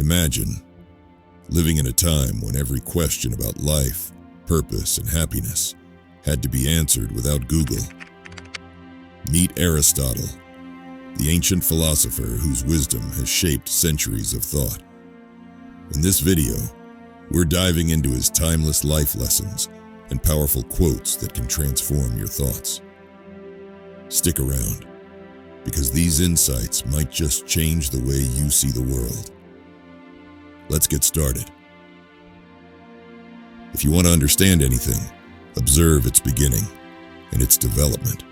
Imagine living in a time when every question about life, purpose, and happiness had to be answered without Google. Meet Aristotle, the ancient philosopher whose wisdom has shaped centuries of thought. In this video, we're diving into his timeless life lessons and powerful quotes that can transform your thoughts. Stick around, because these insights might just change the way you see the world. Let's get started. If you want to understand anything, observe its beginning and its development.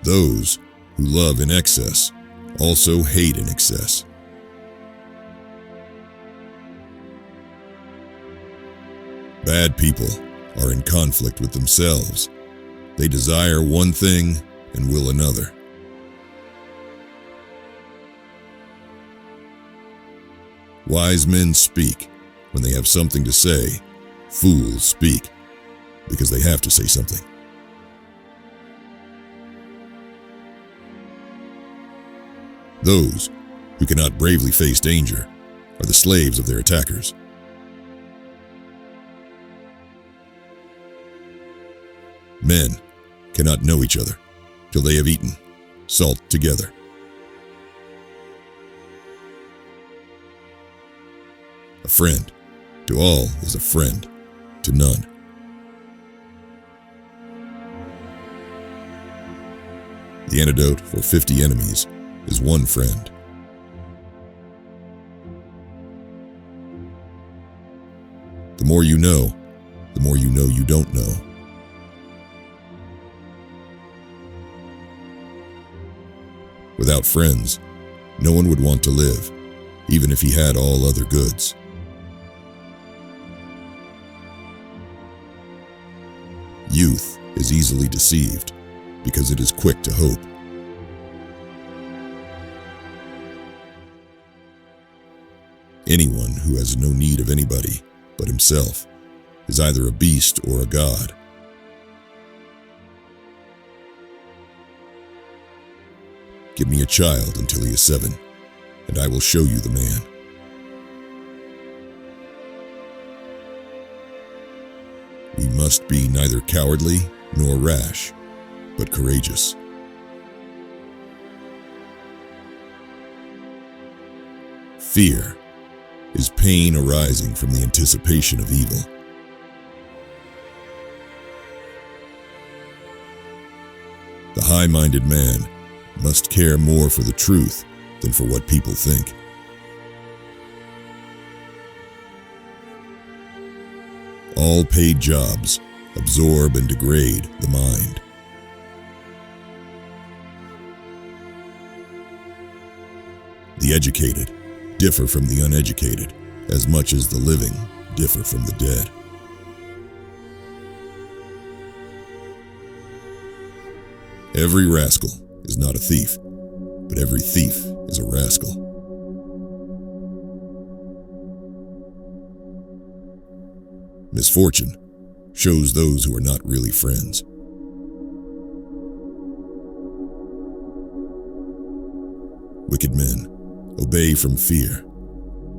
Those who love in excess also hate in excess. Bad people are in conflict with themselves. They desire one thing and will another. Wise men speak when they have something to say. Fools speak because they have to say something. Those who cannot bravely face danger are the slaves of their attackers. Men cannot know each other till they have eaten salt together. A friend to all is a friend to none. The antidote for 50 enemies is one friend. The more you know you don't know. Without friends, no one would want to live, even if he had all other goods. Youth is easily deceived because it is quick to hope. Anyone who has no need of anybody but himself is either a beast or a god. Give me a child until he is 7, and I will show you the man. We must be neither cowardly nor rash, but courageous. Fear is pain arising from the anticipation of evil. The high-minded man must care more for the truth than for what people think. All paid jobs absorb and degrade the mind. The educated differ from the uneducated as much as the living differ from the dead. Every rascal is not a thief, but every thief is a rascal. Misfortune shows those who are not really friends. Wicked men obey from fear,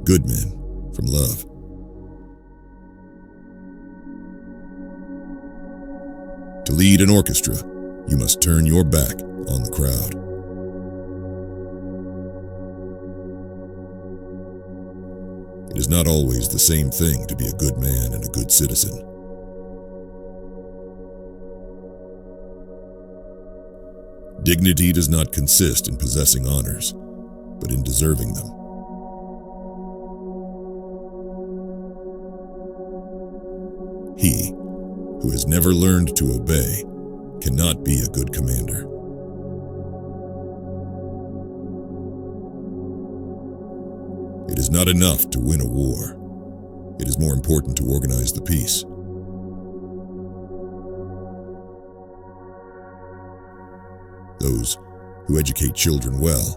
good men from love. To lead an orchestra, you must turn your back on the crowd. It is not always the same thing to be a good man and a good citizen. Dignity does not consist in possessing honors, but in deserving them. He who has never learned to obey cannot be a good commander. It is not enough to win a war. It is more important to organize the peace. Those who educate children well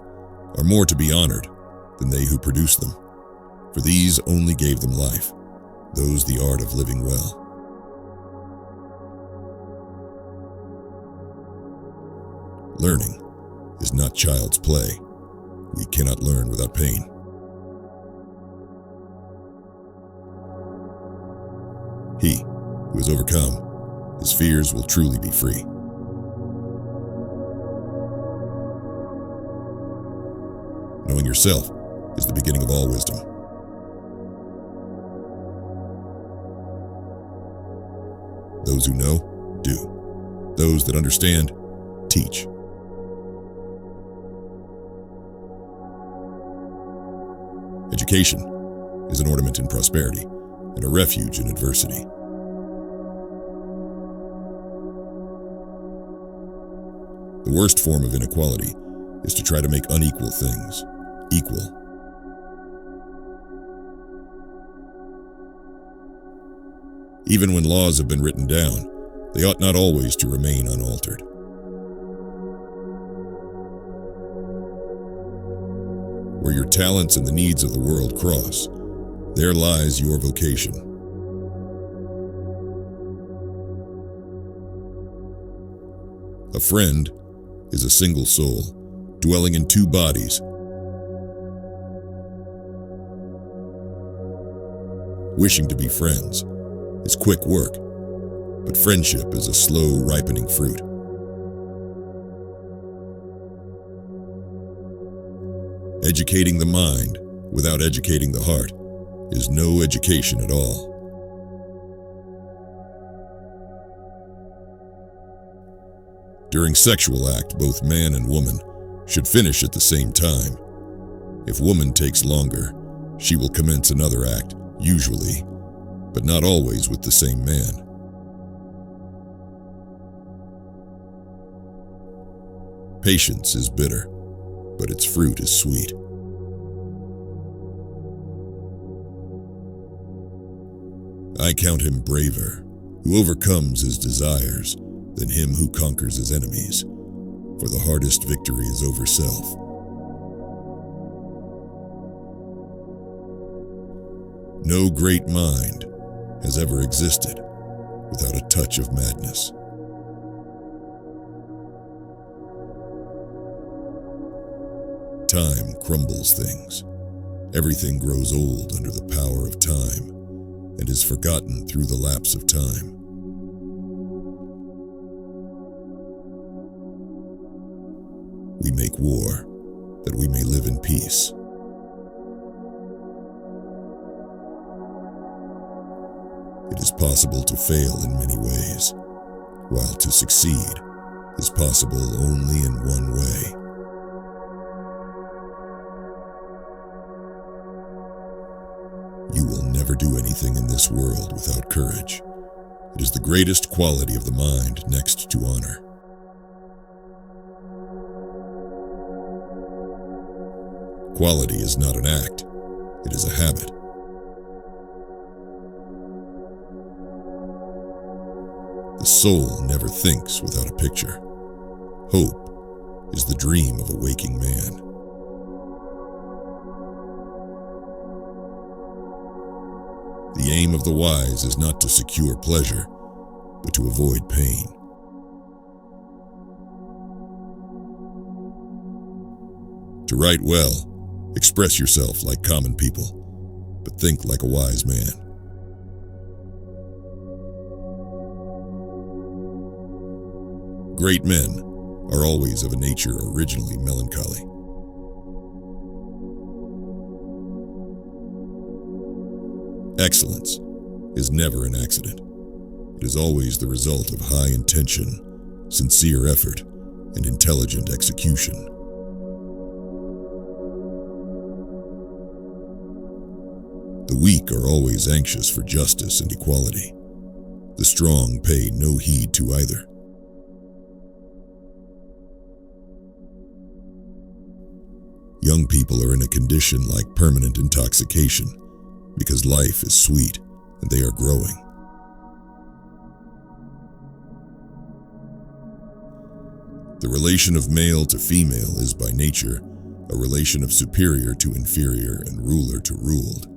are more to be honored than they who produce them, for these only gave them life, those the art of living well. Learning is is not child's play. We cannot learn without pain. He who has overcome his fears will truly be free. Knowing yourself is the beginning of all wisdom. Those who know, do. Those that understand, teach. Education is an ornament in prosperity and a refuge in adversity. The worst form of inequality is to try to make unequal things equal. Even when laws have been written down, they ought not always to remain unaltered. Where your talents and the needs of the world cross, there lies your vocation. A friend is a single soul, dwelling in two bodies. Wishing to be friends is quick work, but friendship is a slow ripening fruit. Educating the mind without educating the heart is no education at all. During sexual act, both man and woman should finish at the same time. If woman takes longer, she will commence another act, usually, but not always with the same man. Patience is bitter, but its fruit is sweet. I count him braver who overcomes his desires than him who conquers his enemies, for the hardest victory is over self. No great mind has ever existed without a touch of madness. Time crumbles things. Everything grows old under the power of time and is forgotten through the lapse of time. We make war that we may live in peace. It is possible to fail in many ways, while to succeed is possible only in one way. You will never do anything in this world without courage. It is the greatest quality of the mind next to honor. Quality is not an act, it is a habit. The soul never thinks without a picture. Hope is the dream of a waking man. The aim of the wise is not to secure pleasure, but to avoid pain. To write well, express yourself like common people, but think like a wise man. Great men are always of a nature originally melancholy. Excellence is never an accident. It is always the result of high intention, sincere effort, and intelligent execution. The weak are always anxious for justice and equality. The strong pay no heed to either. Young people are in a condition like permanent intoxication, because life is sweet and they are growing. The relation of male to female is by nature a relation of superior to inferior and ruler to ruled.